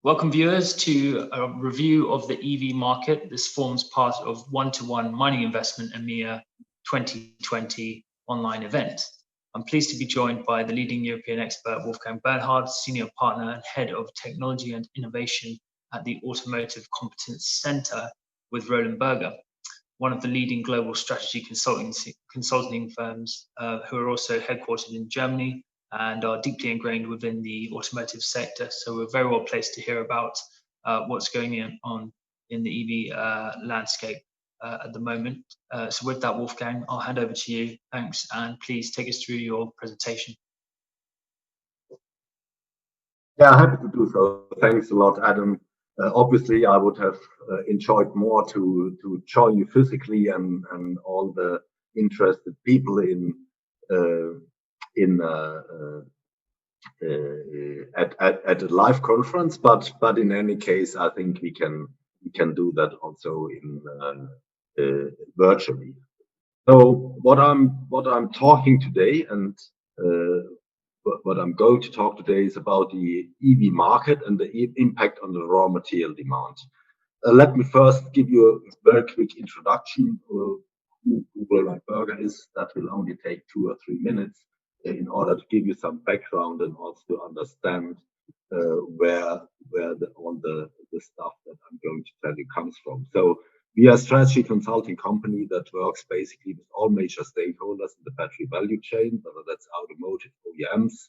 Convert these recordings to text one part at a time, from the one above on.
Welcome viewers to a review of the EV market. This forms part of One-to-One Mining Investment EMEA 2020 online event. I'm pleased to be joined by the leading European expert Wolfgang Bernhart, Senior Partner and Head of Technology and Innovation at the Automotive Competence Center with Roland Berger, one of the leading global strategy consulting firms who are also headquartered in Germany and are deeply ingrained within the automotive sector. So we're very well placed to hear about what's going on in the EV landscape at the moment. So with that, Wolfgang, I'll hand over to you. Thanks, and please take us through your presentation. Yeah, happy to do so. Thanks a lot, Adam. Obviously, I would have enjoyed more to join you physically and all the interested people at a live conference, but in any case, I think we can do that also in virtually. So what I'm talking today and what I'm going to talk today is about the EV market and the impact on the raw material demand. Let me first give you a very quick introduction who Roland Berger is. That will only take 2 or 3 minutes in order to give you some background and also to understand where all the stuff that I'm going to tell you comes from. So we are a strategy consulting company that works basically with all major stakeholders in the battery value chain, whether that's automotive OEMs,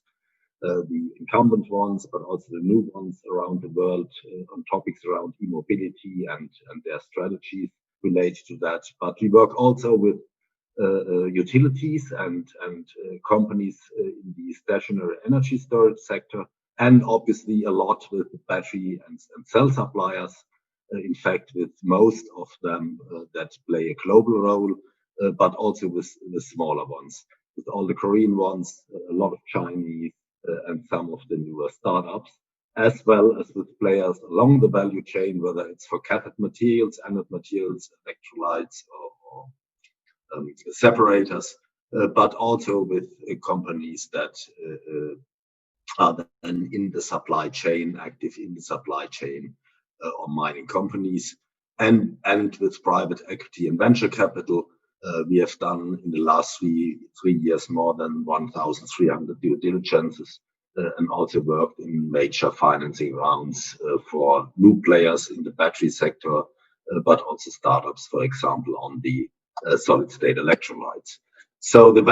the incumbent ones, but also the new ones around the world on topics around e-mobility and their strategies related to that. But we work also with utilities and companies in the stationary energy storage sector, and obviously a lot with battery and cell suppliers. In fact, with most of them that play a global role, but also with the smaller ones, with all the Korean ones, a lot of Chinese, and some of the newer startups, as well as with players along the value chain, whether it's for cathode materials, anode materials, electrolytes, or separators, but also with companies that are then in the supply chain, active in the supply chain, or mining companies, and with private equity and venture capital. We have done in the last three years more than 1,300 due diligences, and also worked in major financing rounds for new players in the battery sector, but also startups, for example, on the solid state electrolytes. So the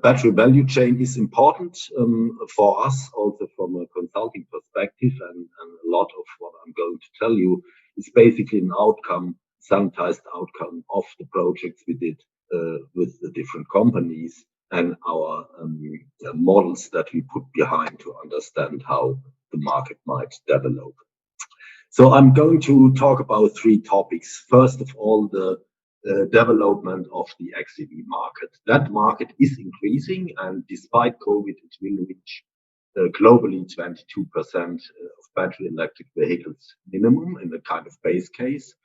battery value chain is important for us, also from a consulting perspective, and a lot of what I'm going to tell you is basically an outcome, sanitized outcome of the projects we did with the different companies and our models that we put behind to understand how the market might develop. So I'm going to talk about 3 topics. First of all, the development of the xEV market. That market is increasing, and despite COVID, it will reach globally 22% of battery electric vehicles minimum in the kind of base case.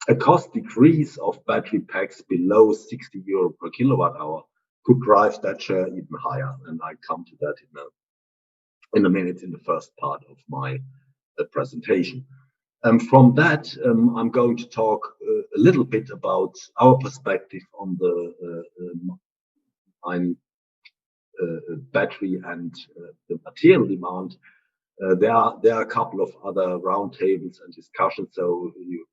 A cost decrease of battery packs below 60 euro per kilowatt hour could drive that share even higher, and I come to that in a minute in the first part of my presentation. From that, I'm going to talk a little bit about our perspective on the battery and the material demand. There are a couple of other roundtables and discussions, so you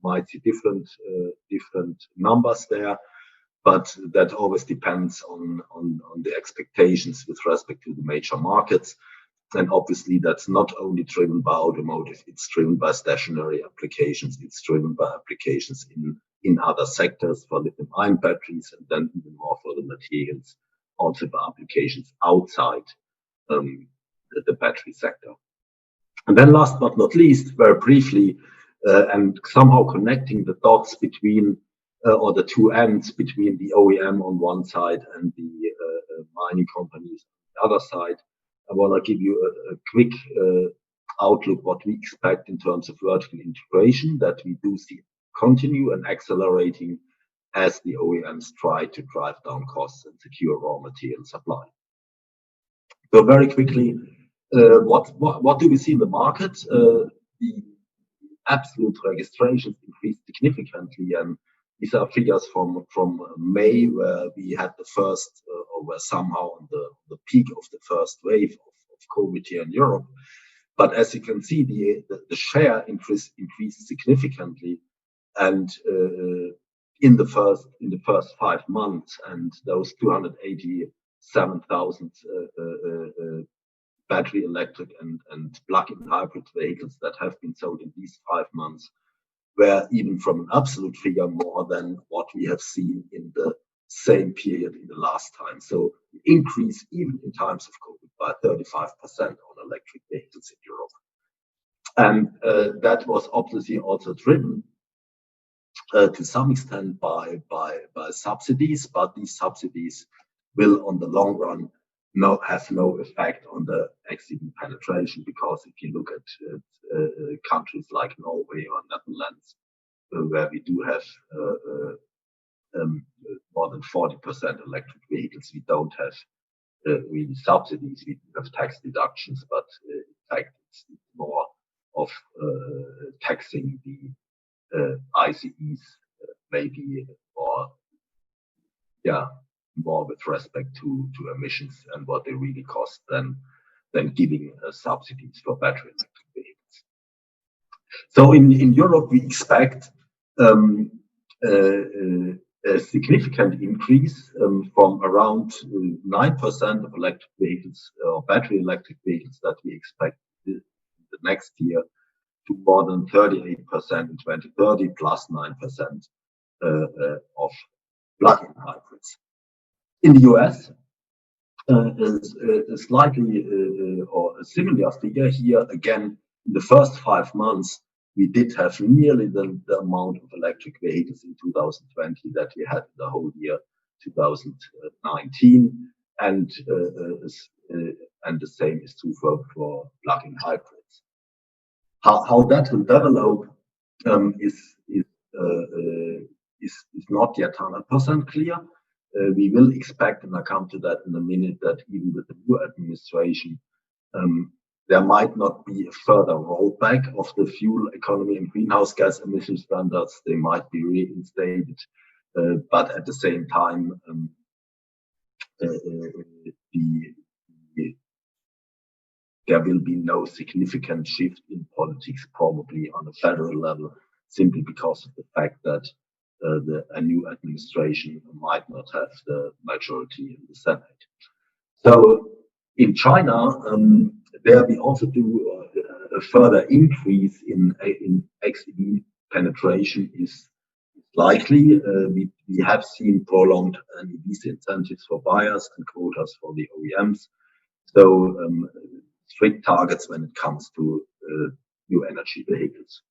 might see different numbers there, but that always depends on the expectations with respect to the major markets. And obviously, that's not only driven by automotive, it's driven by stationary applications, it's driven by applications in other sectors for lithium-ion batteries, and then even more for the materials, also by applications outside the battery sector. And then last but not least, very briefly, and somehow connecting the dots between, or the 2 ends between the OEM on one side and the mining companies on the other side, I want to give you a quick outlook what we expect in terms of vertical integration that we do see continue and accelerating as the OEMs try to drive down costs and secure raw material supply. So very quickly, what do we see in the market? The absolute registrations increased significantly, and these are figures from May, where we had the first, or were somehow on the peak of the first wave of COVID here in Europe. But as you can see, the share increased significantly, and in the first 5 months, and those 287,000 battery electric and plug-in hybrid vehicles that have been sold in these 5 months were, even from an absolute figure, more than what we have seen in the same period in the last time. So increase even in times of COVID by 35% on electric vehicles in Europe. And that was obviously also driven to some extent by subsidies, but these subsidies will, on the long run, have no effect on the xEV penetration, because if you look at countries like Norway or Netherlands, where we do have more than 40% electric vehicles, we don't have really subsidies. We have tax deductions, but in fact it's more of taxing the ICEs, maybe, or more with respect to emissions and what they really cost than giving subsidies for battery electric vehicles. So in Europe, we expect a significant increase from around 9% of electric vehicles or battery electric vehicles that we expect the next year to more than 38% in 2030, plus 9% of plug-in hybrids. In the US, slightly or a similar figure here. Again, in the first 5 months, we did have nearly the amount of electric vehicles in 2020 that we had the whole year 2019, and the same is true for plug-in hybrids. How that will develop is not yet 100% clear. We will expect, and I'll come to that in a minute, that even with the new administration, there might not be a further rollback of the fuel economy and greenhouse gas emission standards. They might be reinstated, but at the same time, there will be no significant shift in politics, probably on a federal level, simply because of the fact that a new administration might not have the majority in the Senate. So in China, there we also do a further increase in xEV penetration is likely. We have seen prolonged NEV incentives for buyers and quotas for the OEMs. So strict targets when it comes to new energy vehicles.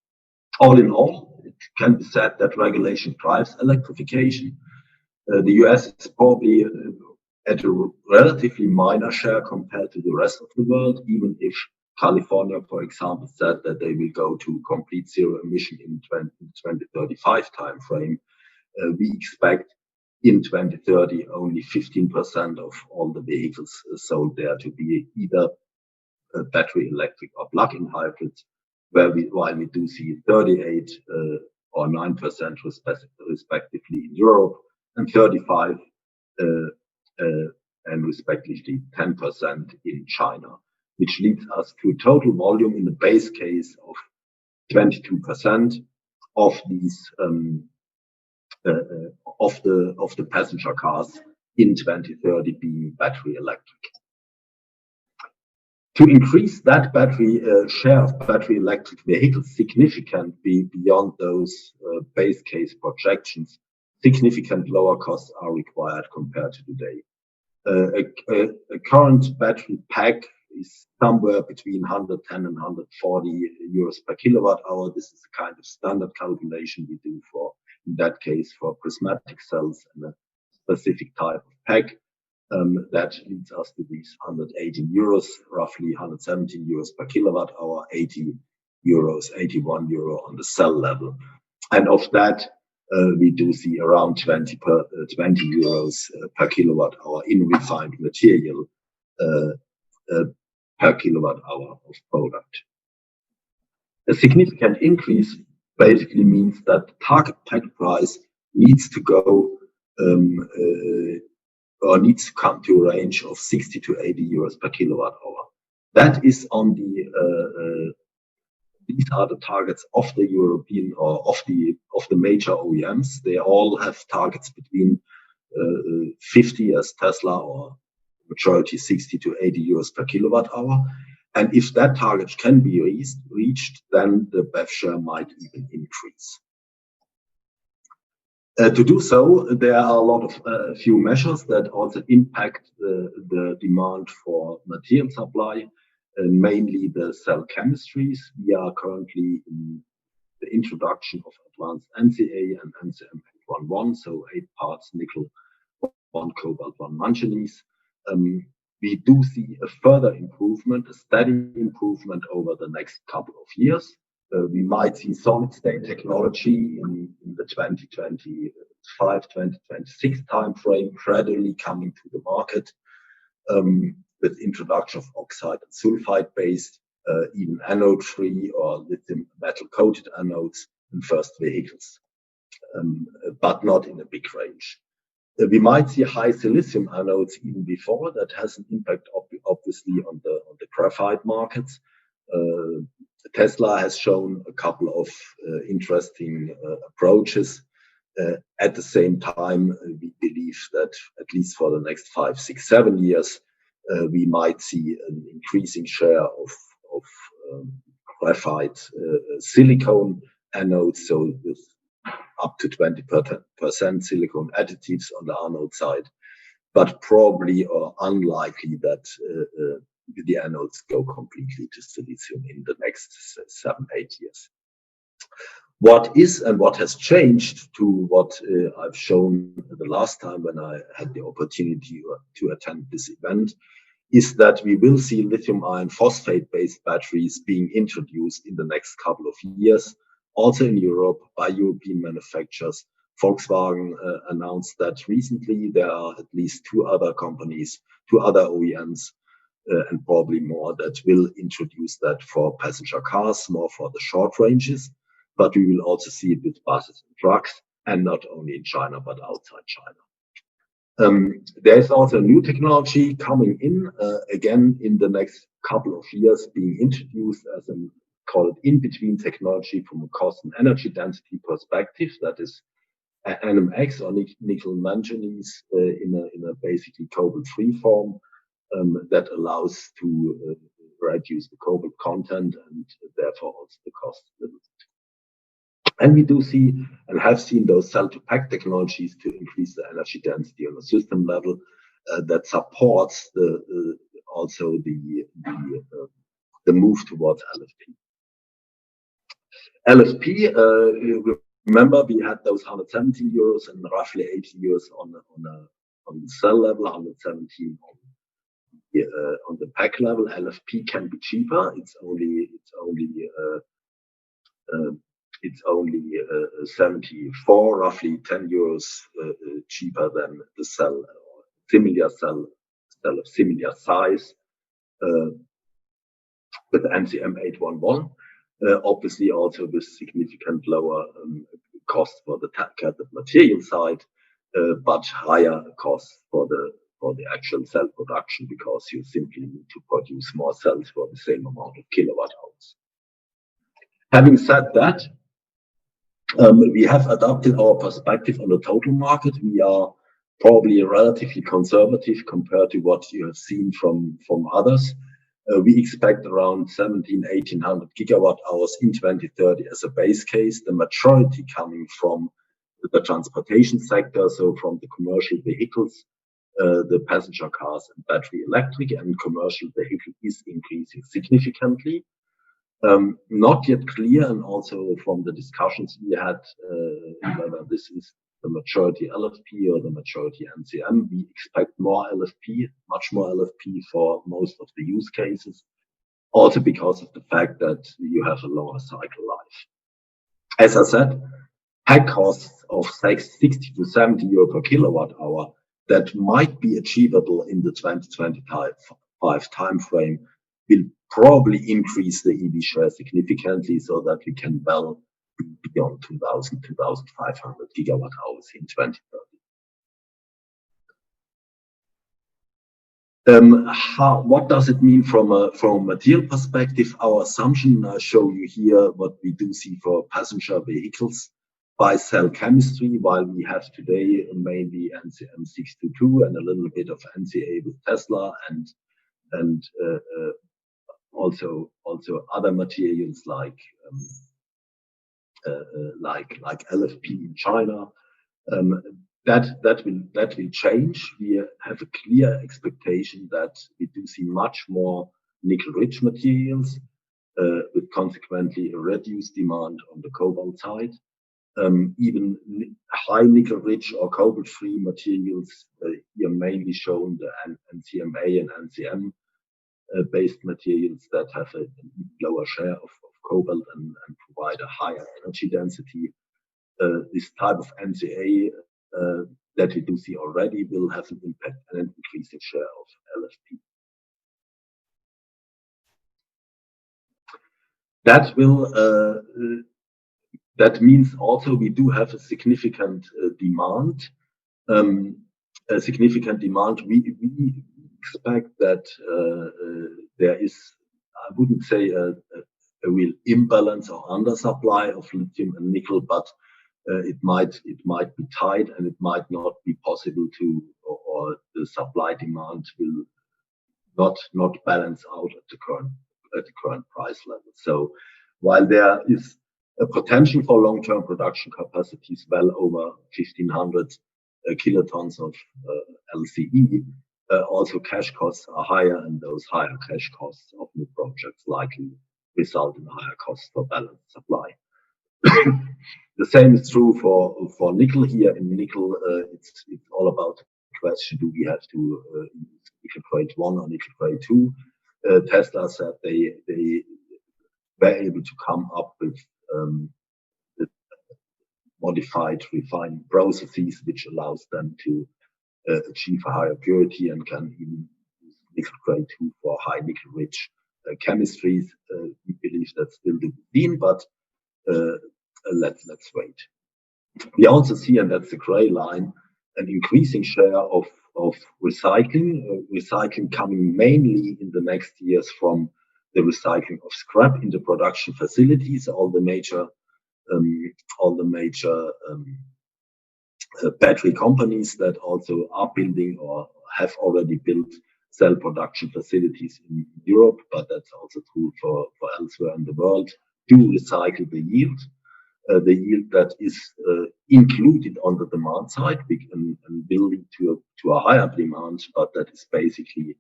All in all, it can be said that regulation drives electrification. The US is probably at a relatively minor share compared to the rest of the world, even if California, for example, said that they will go to complete zero emission in 2035 timeframe. We expect in 2030 only 15% of all the vehicles sold there to be either battery electric or plug-in hybrids, while we do see 38 or 9% respectively in Europe, and 35 and respectively 10% in China, which leads us to a total volume in the base case of 22% of these of the passenger cars in 2030 being battery electric. To increase that battery share of battery electric vehicles significantly beyond those base case projections, significant lower costs are required compared to today. A current battery pack is somewhere between 110 and 140 euros per kilowatt hour. This is the kind of standard calculation we do for, in that case, for prismatic cells and a specific type of pack. That leads us to these 118 euros, roughly 117 euros per kilowatt hour, 81 euro on the cell level. And of that, we do see around 20 euros per kilowatt hour in refined material per kilowatt hour of product. A significant increase basically means that the target pack price needs to go or needs to come to a range of 60 to 80 euros per kilowatt hour. That is on the these are the targets of the European or of the major OEMs. They all have targets between 50 as Tesla, or majority 60 to 80 euros per kilowatt hour. And if that target can be reached, then the BEV share might even increase. To do so, there are a lot of few measures that also impact the demand for material supply, mainly the cell chemistries. We are currently in the introduction of advanced NCA and NCM 811, so 8 parts nickel, 1 cobalt, 1 manganese. We do see a further improvement, a steady improvement over the next couple of years. We might see solid state technology in the 2025, 2026 timeframe gradually coming to the market, with introduction of oxide and sulfide based, even anode free or lithium metal coated anodes in first vehicles, but not in a big range. We might see high silicium anodes even before. That has an impact obviously on the graphite markets. Tesla has shown a couple of interesting approaches. At the same time, we believe that at least for the next 5, 6, 7 years, we might see an increasing share of graphite silicone anodes, so with up to 20% silicone additives on the anode side, but probably or unlikely that the anodes go completely to silicium in the next 7, 8 years. What is and what has changed to what I've shown the last time when I had the opportunity to attend this event is that we will see lithium iron phosphate based batteries being introduced in the next couple of years, also in Europe by European manufacturers. Volkswagen announced that recently. There are at least 2 other companies, 2 other OEMs, and probably more that will introduce that for passenger cars, more for the short ranges. But we will also see it with buses and trucks, and not only in China, but outside China. There is also new technology coming in, again, in the next couple of years being introduced as a, call it in-between technology from a cost and energy density perspective. That is NMX or nickel manganese in a basically cobalt-free form that allows to reduce the cobalt content and therefore also the cost a little bit. And we do see and have seen those cell-to-pack technologies to increase the energy density on a system level that supports also the move towards LFP. Remember, we had those 117 euros and roughly 80 euros on the cell level, 117 on the pack level. LFP can be cheaper. It's only 74, roughly 10 euros cheaper than the cell, similar cell of similar size with NCM 811. Obviously, also with significant lower cost for the cathode material side, but higher cost for the actual cell production because you simply need to produce more cells for the same amount of kilowatt hours. Having said that, we have adopted our perspective on the total market. We are probably relatively conservative compared to what you have seen from others. We expect around 1,800 gigawatt hours in 2030 as a base case, the majority coming from the transportation sector, so from the commercial vehicles, the passenger cars and battery electric, and commercial vehicle is increasing significantly. Not yet clear, and also from the discussions we had, whether this is the majority LFP or the majority NCM. We expect more LFP, much more LFP for most of the use cases, also because of the fact that you have a longer cycle life. As I said, pack costs of 60 to 70 euro per kilowatt hour that might be achievable in the 2025 timeframe will probably increase the EV share significantly so that we can well be beyond 2,000, 2,500 gigawatt hours in 2030. What does it mean from a material perspective? Our assumption, I show you here what we do see for passenger vehicles by cell chemistry, while we have today mainly NCM 622 and a little bit of NCA with Tesla and also other materials like LFP in China. That will change. We have a clear expectation that we do see much more nickel-rich materials, with consequently a reduced demand on the cobalt side. Even high nickel-rich or cobalt-free materials here mainly shown the NCMA and NCM based materials that have a lower share of cobalt and provide a higher energy density. This type of NCA that we do see already will have an impact and an increasing share of LFP. That means also we do have a significant demand. We expect that there is, I wouldn't say a real imbalance or undersupply of lithium and nickel, but it might be tight, and it might not be possible to, or the supply demand will not balance out at the current price level. So while there is a potential for long-term production capacities well over 1,500 kilotons of LCE, also cash costs are higher, and those higher cash costs of new projects likely result in higher costs for balanced supply. The same is true for nickel. Here in nickel, it's all about the question: do we have to use nickel grade 1 or nickel grade 2? Tesla said they were able to come up with modified refining processes, which allows them to achieve a higher purity and can even use nickel grade 2 for high nickel rich chemistries. We believe that's still to be seen, but let's wait. We also see, and that's the gray line, an increasing share of recycling coming mainly in the next years from the recycling of scrap in the production facilities. All the major battery companies that also are building or have already built cell production facilities in Europe, but that's also true for elsewhere in the world, do recycle the yield that is included on the demand side and building to a higher demand, but that is basically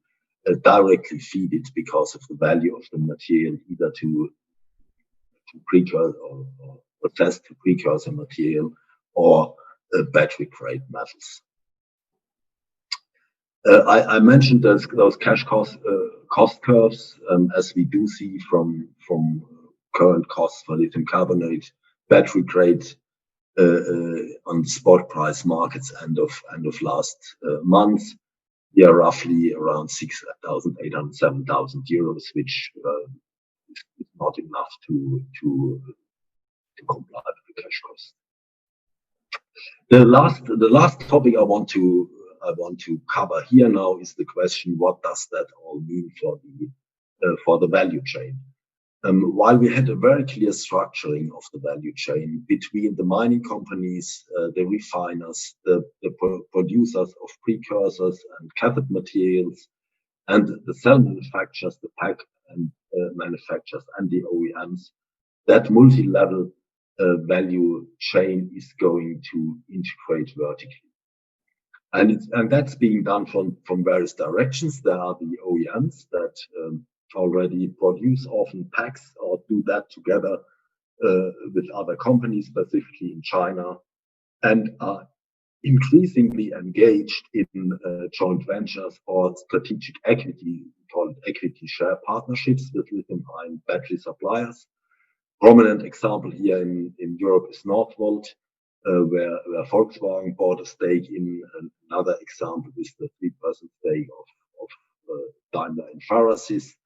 directly feeded because of the value of the material, either to precursor or process to precursor material or battery grade metals. I mentioned those cash cost curves, as we do see from current costs for lithium carbonate battery grade on the spot price markets end of last month. We are roughly around 6,800, 7,000 euros, which is not enough to comply with the cash cost. The last topic I want to cover here now is the question: what does that all mean for the value chain? While we had a very clear structuring of the value chain between the mining companies, the refiners, the producers of precursors and cathode materials, and the cell manufacturers, the pack and manufacturers, and the OEMs, that multi-level value chain is going to integrate vertically. And that's being done from various directions. There are the OEMs that already produce often packs or do that together with other companies, specifically in China, and are increasingly engaged in joint ventures or strategic equity, called equity share partnerships with lithium-ion battery suppliers. Prominent example here in Europe is Northvolt, where Volkswagen bought a stake in. Another example is the 3% stake of Daimler in Farasis.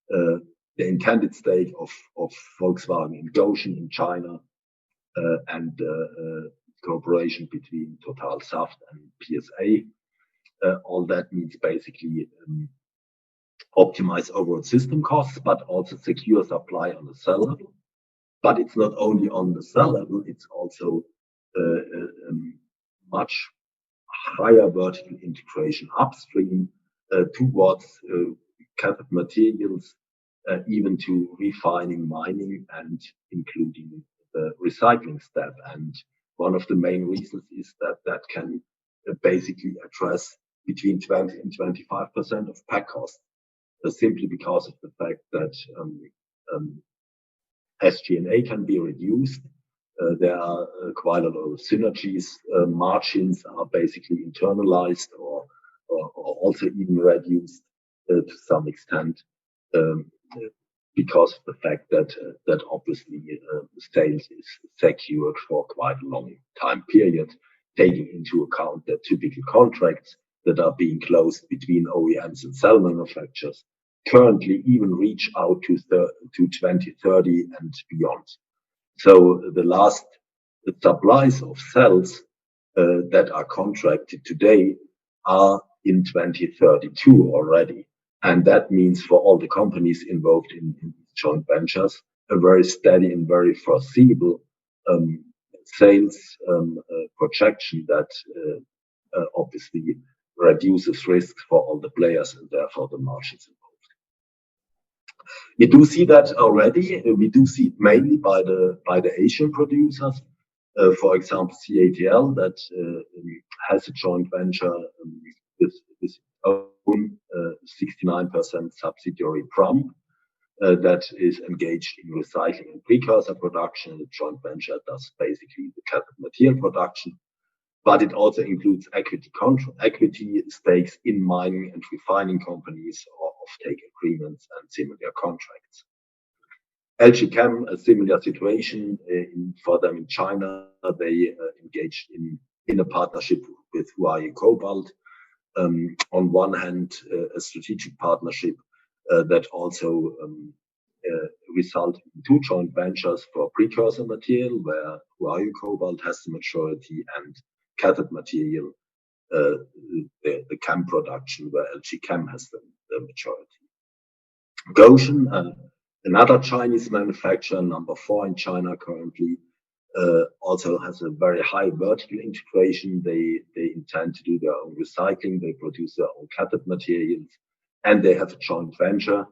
the intended stake of Volkswagen in Gotion in China, and cooperation between Total Saft and PSA. All that means basically optimize overall system costs, but also secure supply on the cell level. But it's not only on the cell level, it's also much higher vertical integration upstream towards cathode materials, even to refining, mining, and including the recycling step. And one of the main reasons is that can basically address between 20 and 25% of pack costs, simply because of the fact that SG&A can be reduced. There are quite a lot of synergies. Margins are basically internalized or also even reduced to some extent, because of the fact that obviously sales is secured for quite a long time period, taking into account that typical contracts that are being closed between OEMs and cell manufacturers currently even reach out to 2030 and beyond. So the supplies of cells that are contracted today are in 2032 already. And that means for all the companies involved in joint ventures, a very steady and very foreseeable sales projection that obviously reduces risk for all the players and therefore the margins involved. We do see that already. We do see it mainly by the Asian producers. For example, CATL that has a joint venture with its own 69% subsidiary Prum that is engaged in recycling and precursor production. The joint venture does basically the cathode material production, but it also includes equity stakes in mining and refining companies or offtake agreements and similar contracts. LG Chem, a similar situation for them in China. They engaged in a partnership with Huayi Cobalt. On one hand, a strategic partnership that also resulted in two joint ventures for precursor material, where Huayi Cobalt has the majority, and cathode material, the chem production, where LG Chem has the majority. Gotion, another Chinese manufacturer, number 4 in China currently, also has a very high vertical integration. They intend to do their own recycling. They produce their own cathode materials, and they have a joint venture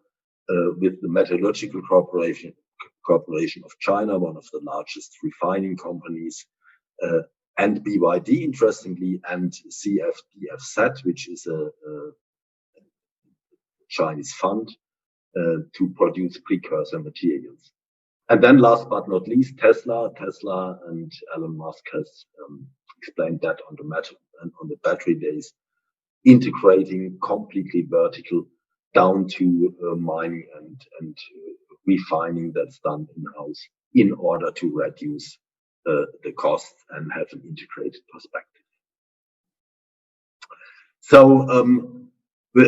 with the Metallurgical Corporation of China, one of the largest refining companies, and BYD, interestingly, and CFDFZ, which is a Chinese fund to produce precursor materials. And then last but not least, Tesla, and Elon Musk has explained that on the metal and on the battery days, integrating completely vertical down to mining and refining that's done in-house in order to reduce the cost and have an integrated perspective. So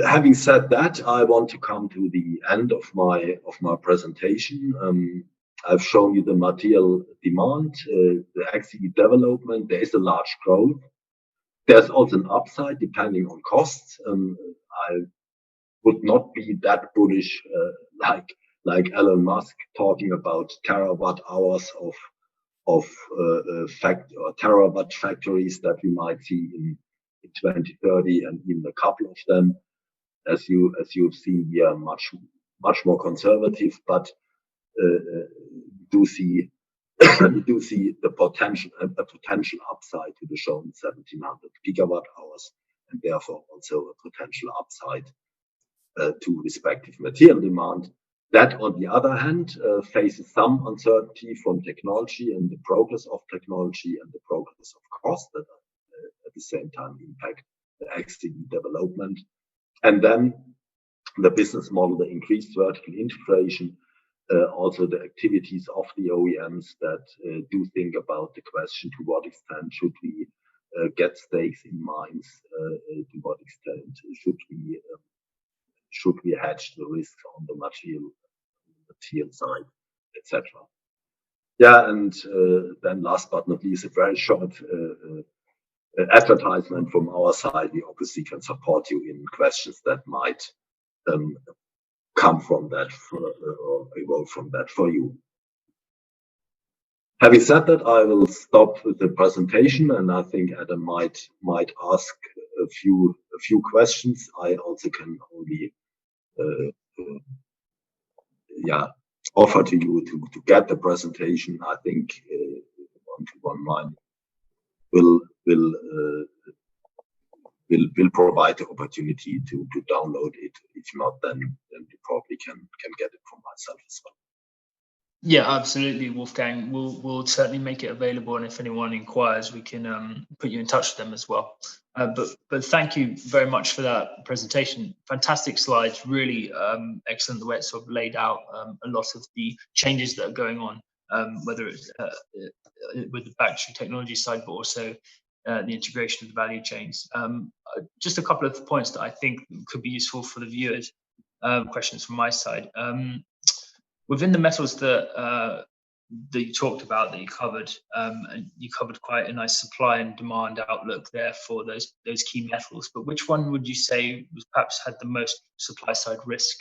having said that, I want to come to the end of my presentation. I've shown you the material demand, the XEV development. There is a large growth. There's also an upside depending on costs. I would not be that bullish like Elon Musk talking about terawatt hours of terawatt factories that we might see in 2030, and even a couple of them. As you've seen, we are much more conservative, but do see the potential upside to the shown 1700 gigawatt hours, and therefore also a potential upside to respective material demand. That, on the other hand, faces some uncertainty from technology and the progress of technology and the progress of cost that at the same time impact the XEV development. And then the business model, the increased vertical integration, also the activities of the OEMs that do think about the question, to what extent should we get stakes in mines, to what extent should we should we hedge the risk on the material side, etc. Yeah, and then last but not least, a very short advertisement from our side. We obviously can support you in questions that might come from that or evolve from that for you. Having said that, I will stop with the presentation, and I think Adam might ask a few questions. I also can only offer to you to get the presentation. I think one-to-one mining will provide the opportunity to download it. If not, then you probably can get it from myself as well. Yeah, absolutely, Wolfgang. We'll certainly make it available, and if anyone inquires, we can put you in touch with them as well. But thank you very much for that presentation. Fantastic slides, really excellent the way it's sort of laid out a lot of the changes that are going on, whether it's with the battery technology side, but also the integration of the value chains. Just a couple of points that I think could be useful for the viewers. Questions from my side. Within the metals that you talked about, that you covered, and you covered quite a nice supply and demand outlook there for those key metals. But which one would you say was perhaps had the most supply side risk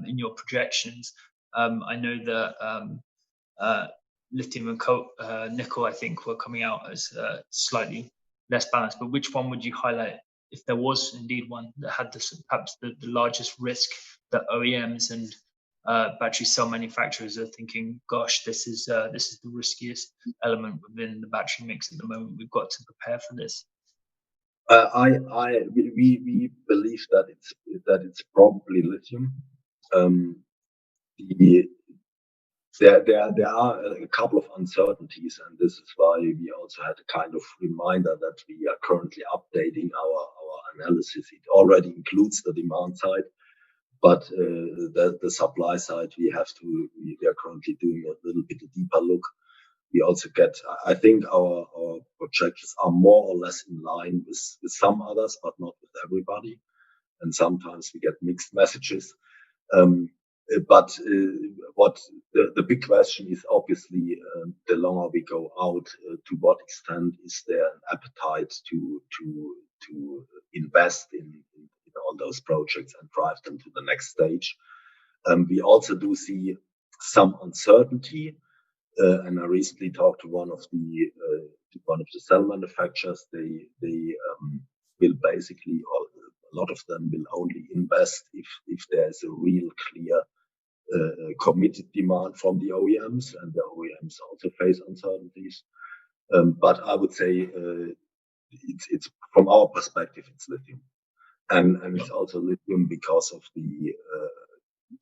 in your projections? I know that lithium and nickel, I think, were coming out as slightly less balanced. But which one would you highlight, if there was indeed one that had perhaps the largest risk that OEMs and battery cell manufacturers are thinking, gosh, this is the riskiest element within the battery mix at the moment. We've got to prepare for this. We believe that it's probably lithium. There are a couple of uncertainties, and this is why we also had a kind of reminder that we are currently updating our analysis. It already includes the demand side, but the supply side we are currently doing a little bit deeper look. We also I think our projections are more or less in line with some others, but not with everybody. And sometimes we get mixed messages. But what the big question is, obviously, the longer we go out, to what extent is there an appetite to invest in all those projects and drive them to the next stage. We also do see some uncertainty, and I recently talked to one of the cell manufacturers. They will basically, or a lot of them will only invest if there's a real clear committed demand from the OEMs, and the OEMs also face uncertainties. But I would say it's from our perspective, it's lithium. And it's also lithium because of the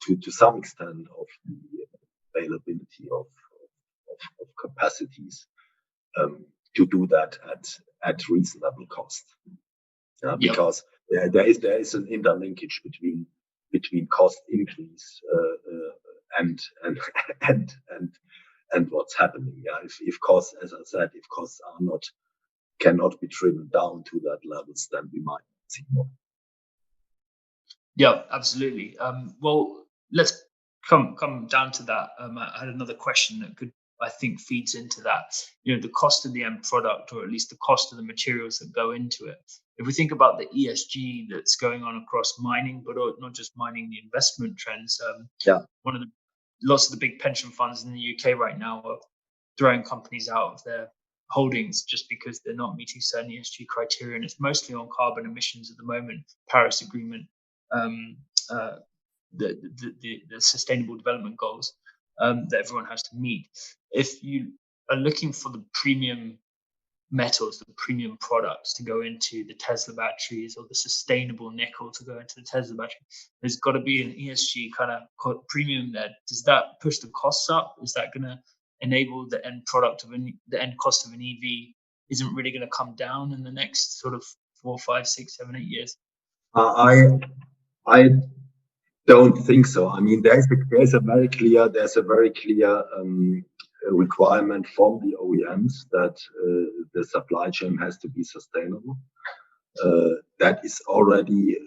to some extent of the availability of capacities to do that at reasonable cost. Because there is an interlinkage between cost increase and what's happening. If costs, as I said, if costs cannot be driven down to that levels, then we might see more. Yeah, absolutely. Well, let's come down to that. I had another question that I think feeds into that. The cost of the end product, or at least the cost of the materials that go into it. If we think about the ESG that's going on across mining, but not just mining, the investment trends. Lots of the big pension funds in the UK right now are throwing companies out of their holdings just because they're not meeting certain ESG criteria, and it's mostly on carbon emissions at the moment. Paris Agreement, the Sustainable Development Goals that everyone has to meet. If you are looking for the premium metals, the premium products to go into the Tesla batteries, or the sustainable nickel to go into the Tesla battery, there's got to be an ESG kind of premium there. Does that push the costs up? Is that going to enable the end product of the end cost of an EV isn't really going to come down in the next sort of 4, 5, 6, 7, 8 years? I don't think so. I mean, there's a very clear requirement from the OEMs that the supply chain has to be sustainable. That is already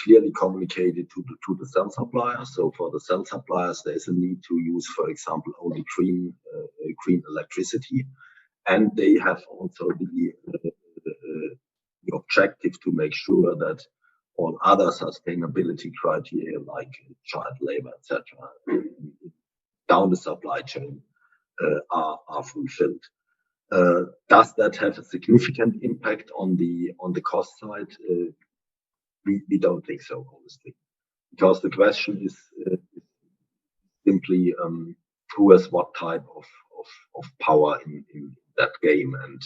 clearly communicated to the cell suppliers. So for the cell suppliers, there's a need to use, for example, only green electricity, and they have also the objective to make sure that all other sustainability criteria like child labor, etc., down the supply chain are fulfilled. Does that have a significant impact on the cost side? We don't think so, honestly, because the question is simply who has what type of power in that game, and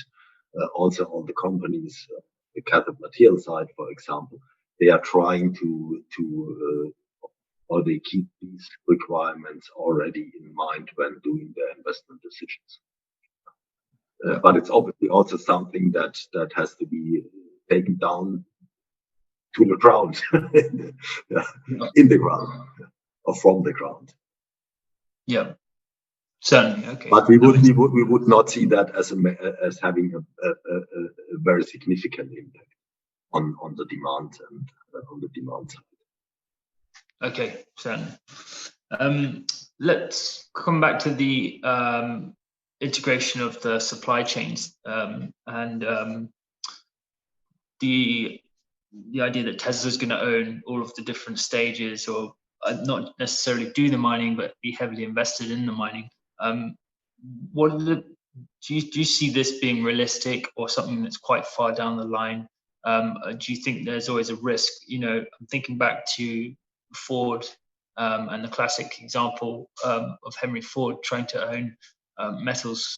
also on the companies, the cathode material side, for example, they are trying to or they keep these requirements already in mind when doing their investment decisions. But it's obviously also something that has to be taken down to the ground, in the ground, or from the ground. Yeah, certainly. Okay. But we would not see that as having a very significant impact on the demand and on the demand side. Okay, certainly. Let's come back to the integration of the supply chains and the idea that Tesla's going to own all of the different stages, or not necessarily do the mining, but be heavily invested in the mining. What are the, do you see this being realistic, or something that's quite far down the line? Do you think there's always a risk? You know, I'm thinking back to Ford and the classic example of Henry Ford trying to own metals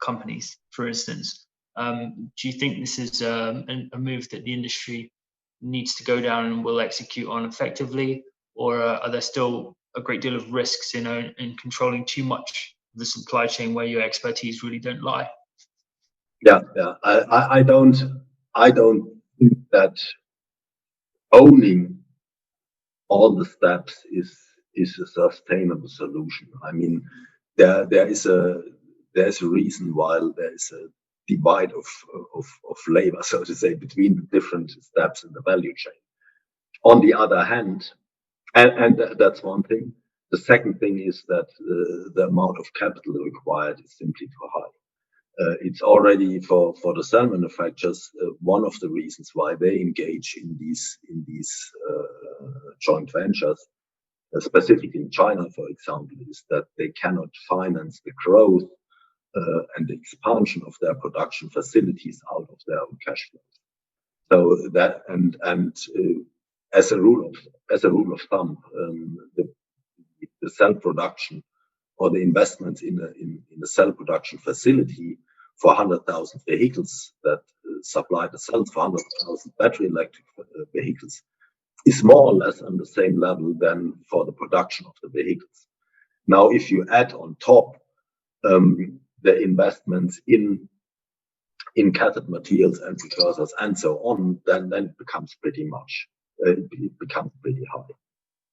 companies, for instance. Do you think this is a move that the industry needs to go down and will execute on effectively, or are there still a great deal of risks in controlling too much of the supply chain where your expertise really don't lie? Yeah. I don't think that owning all the steps is a sustainable solution. I mean, there is a reason why there is a divide of labor, so to say, between the different steps in the value chain. On the other hand, and that's one thing. The second thing is that the amount of capital required is simply too high. It's already for the cell manufacturers one of the reasons why they engage in these joint ventures, specifically in China, for example, is that they cannot finance the growth and the expansion of their production facilities out of their own cash flows. So that and as a rule of thumb, the cell production or the investments in the cell production facility for 100,000 vehicles that supply the cells for 100,000 battery electric vehicles is more or less on the same level than for the production of the vehicles. Now, if you add on top the investments in cathode materials and precursors and so on, then it becomes pretty much it becomes pretty high.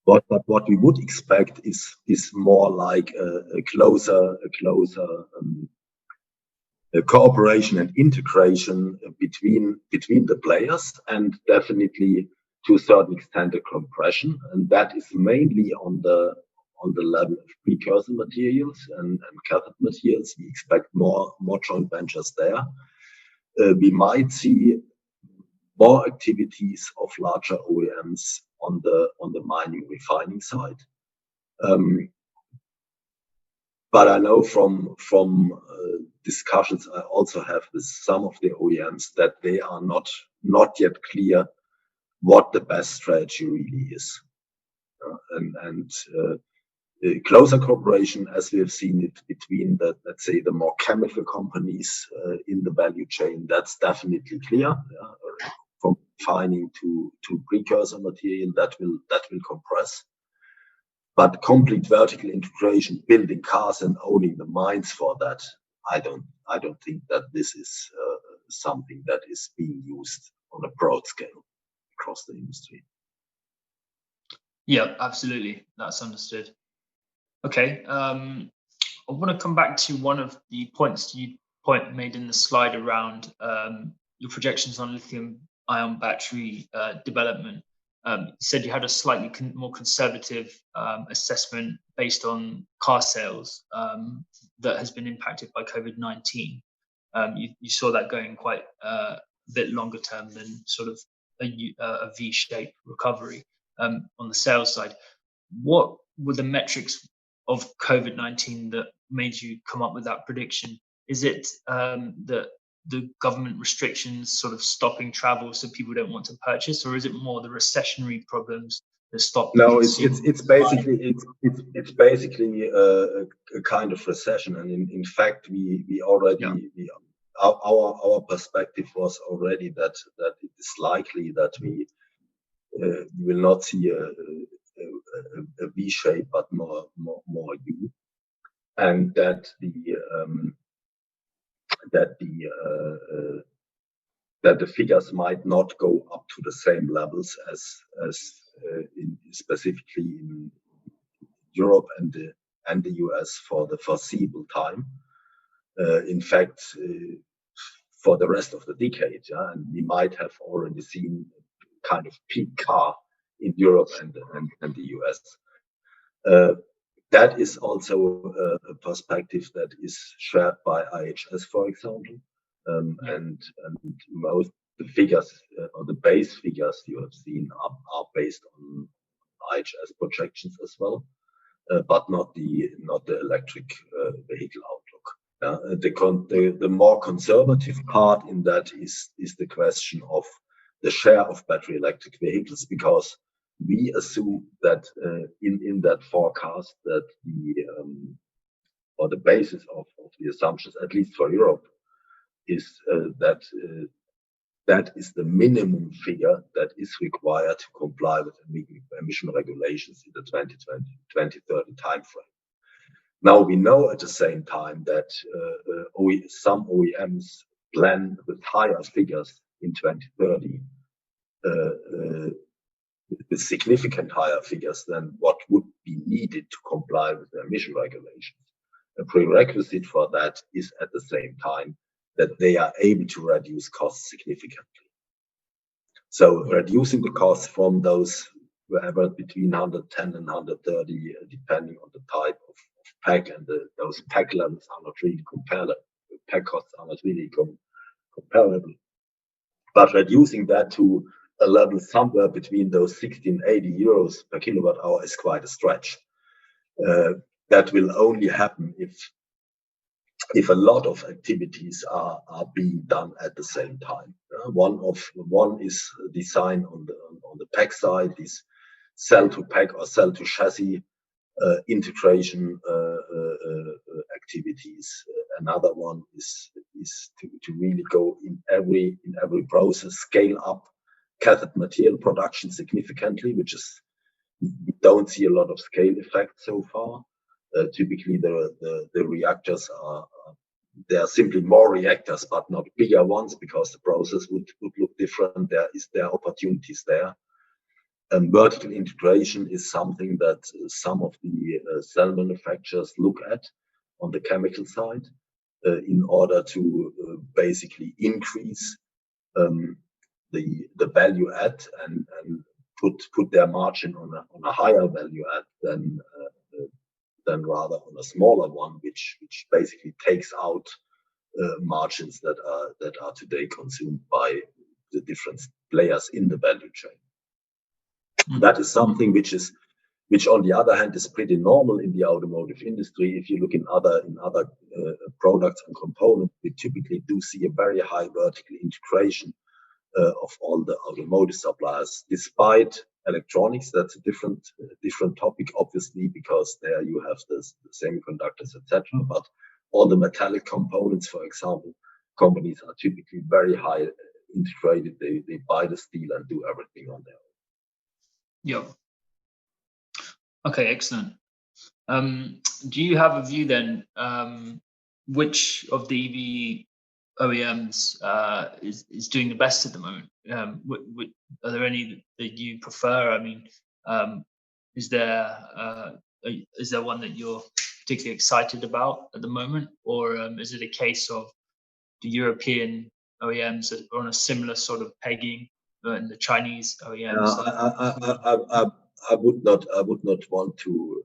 But what we would expect is more like a closer cooperation and integration between the players, and definitely to a certain extent a compression, and that is mainly on the level of precursor materials and cathode materials. We expect more joint ventures there. We might see more activities of larger OEMs on the mining refining side. But I know from discussions I also have with some of the OEMs that they are not yet clear what the best strategy really is. Closer cooperation, as we have seen it between let's say the more chemical companies in the value chain, that's definitely clear. From refining to precursor material, that will compress. But complete vertical integration, building cars and owning the mines for that, I don't think that this is something that is being used on a broad scale across the industry. Yeah, absolutely. That's understood. Okay. I want to come back to one of the points you made in the slide around your projections on lithium-ion battery development. You said you had a slightly more conservative assessment based on car sales that has been impacted by COVID-19. You saw that going quite a bit longer term than sort of a V-shaped recovery on the sales side. What were the metrics of COVID-19 that made you come up with that prediction? Is it that the government restrictions sort of stopping travel so people don't want to purchase, or is it more the recessionary problems that stop? No, it's basically a kind of recession, and in fact we already our perspective was already that it is likely that we will not see a V shape, but more U, and that the figures might not go up to the same levels as specifically in Europe and the US for the foreseeable time. In fact, for the rest of the decade, and we might have already seen kind of peak car in Europe and the US. That is also a perspective that is shared by IHS, for example, and most the figures or the base figures you have seen are based on IHS projections as well, but not the electric vehicle outlook. The more conservative part in that is the question of the share of battery electric vehicles, because we assume that in that forecast that the basis of the assumptions, at least for Europe, is that is the minimum figure that is required to comply with emission regulations in the 2030 timeframe. Now we know at the same time that some OEMs plan with higher figures in 2030, with significant higher figures than what would be needed to comply with the emission regulations. A prerequisite for that is at the same time that they are able to reduce costs significantly. So reducing the costs from those wherever between 110 and 130, depending on the type of pack, and those pack levels are not really comparable. Pack costs are not really comparable. But reducing that to a level somewhere between those 60 and 80 euros per kilowatt hour is quite a stretch. That will only happen if a lot of activities are being done at the same time. One is design on the pack side, is cell to pack or cell to chassis integration activities. Another one is to really go in every process, scale up cathode material production significantly, which is we don't see a lot of scale effect so far. Typically, the reactors are simply more reactors, but not bigger ones, because the process would look different. There are opportunities there. Vertical integration is something that some of the cell manufacturers look at on the chemical side in order to basically increase the value add and put their margin on a higher value add than rather on a smaller one, which basically takes out margins that are today consumed by the different players in the value chain. That is something which on the other hand is pretty normal in the automotive industry. If you look in other products and components, we typically do see a very high vertical integration of all the automotive suppliers. Despite electronics, that's a different topic, obviously, because there you have the semiconductors, etc. But all the metallic components, for example, companies are typically very high integrated. They buy the steel and do everything on their own. Yeah. Okay, excellent. Do you have a view then, which of the EV OEMs is doing the best at the moment? Are there any that you prefer? I mean, is there one that you're particularly excited about at the moment, or is it a case of the European OEMs that are on a similar sort of pegging, and the Chinese OEMs. I would not want to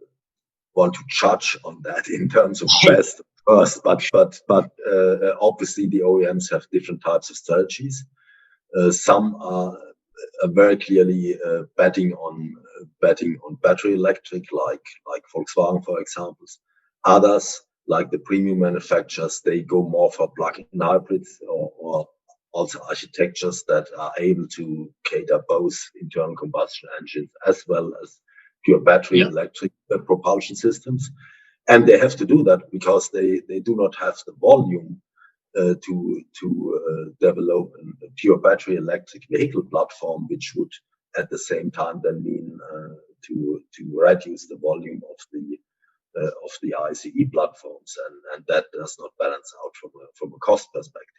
judge on that in terms of best first, but obviously the OEMs have different types of strategies. Some are very clearly betting on battery electric, like Volkswagen, for example. Others, like the premium manufacturers, they go more for plug-in hybrids or also architectures that are able to cater both internal combustion engines as well as pure battery electric propulsion systems. And they have to do that because they do not have the volume to develop a pure battery electric vehicle platform, which would at the same time then mean to reduce the volume of the ICE platforms, and that does not balance out from a cost perspective.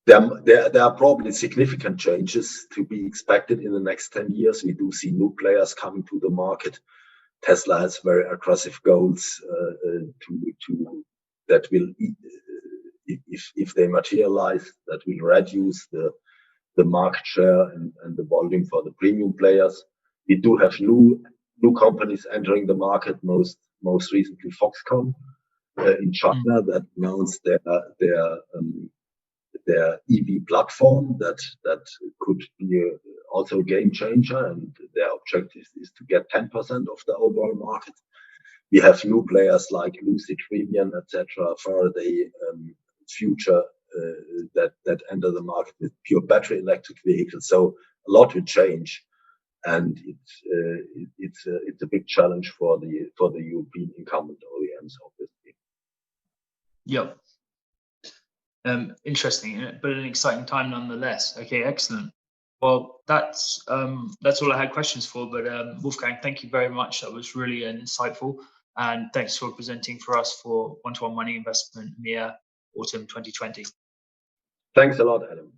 There are probably significant changes to be expected in the next 10 years. We do see new players coming to the market. Tesla has very aggressive goals that will, if they materialize, that will reduce the market share and the volume for the premium players. We do have new companies entering the market. Most recently, Foxconn in China that announced their EV platform that could be also a game changer, and their objective is to get 10% of the overall market. We have new players like Lucid, Rivian, etc. for the future that enter the market with pure battery electric vehicles. So a lot will change, and it's a big challenge for the European incumbent OEMs, obviously. Yep. Interesting, but an exciting time nonetheless. Okay, excellent. Well, that's all I had questions for. But Wolfgang, thank you very much. That was really insightful, and thanks for presenting for us for one-to-one mining investment EMEA autumn 2020. Thanks a lot, Adam.